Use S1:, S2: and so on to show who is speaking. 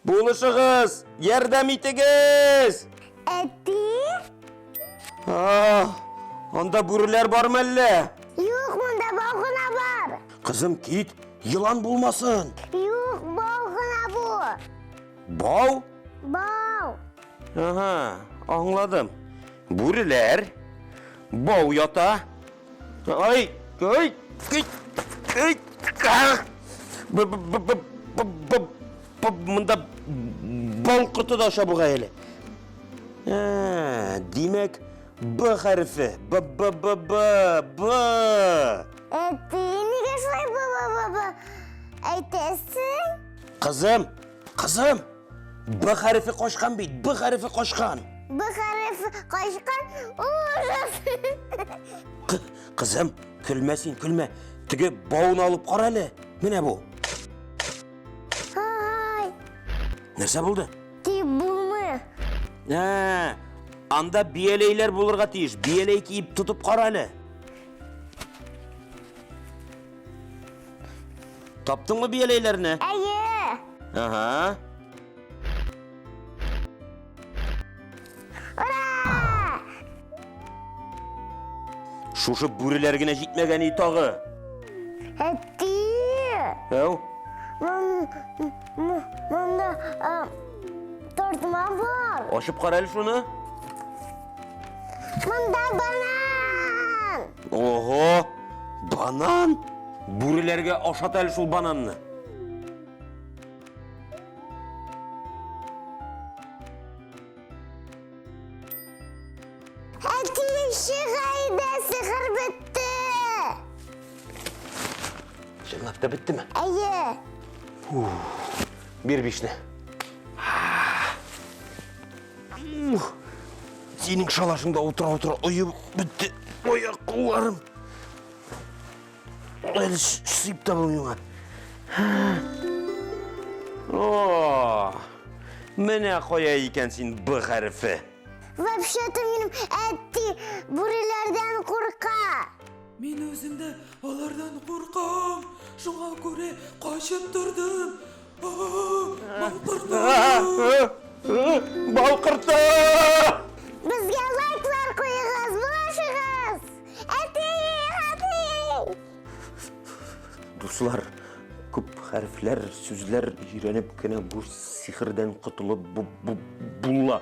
S1: Buluşuğuz, yardım itiniz. Onda bürüler var mı elle?
S2: Yok, bunda balkona var.
S1: Kızım git, yılan bulmasın.
S2: Yok, balkona bu.
S1: Bal?
S2: Bal.
S1: Aha, anladım. Bürüler, bal yata. Ay, ay, ay, Bunda bal kurtu da aşağı bu gayeli. Demek B harfi. B.
S2: Niye şöyle baba? Aytesin.
S1: Kızım. B harfi koşkan beyt, B harfi koşkan.
S2: Bu harfi koşkan uğraşsın.
S1: Kızım, külme. Tüge bağını alıp kar hele. Mine bu?
S2: Hay.
S1: Nerse buldu?
S2: Bulma.
S1: Anda biyeleyler bulurga tiyiş. Biyeleyi kiyip tutup kar hele. Taptın mı biyeleylerini?
S2: Ayı.
S1: Aha.
S2: Ura.
S1: Şuşu bürülergine gitmegen itağı.
S2: Etti.
S1: Yav?
S2: Bunda tortma var.
S1: Aşıp kar hele şunu.
S2: Bunda banan.
S1: Oho! Banan! Bürülerge aşat hele şul bananını.
S2: Etti şıkaydı, sıkır bitti.
S1: Şırnak da bitti mi?
S2: Ayı.
S1: Bir bişne. Senin şalaşında otura uyuyup bitti. Oya kollarım. El sıyıp da bulmuyor. Mene koyayken sen bu herifi.
S2: Vapşatı benim etti. Burilerden korka.
S3: Men özüm de alardan korkam. Şuna göre kaçıp durdum.
S1: Bal kırtı!
S2: Bizge like'lar koyuyoruz, bulaşığız. Etti, hadi.
S1: Dostlar, küp harfler, sözler öğrenip gene bu sihirden kurtulup bulla.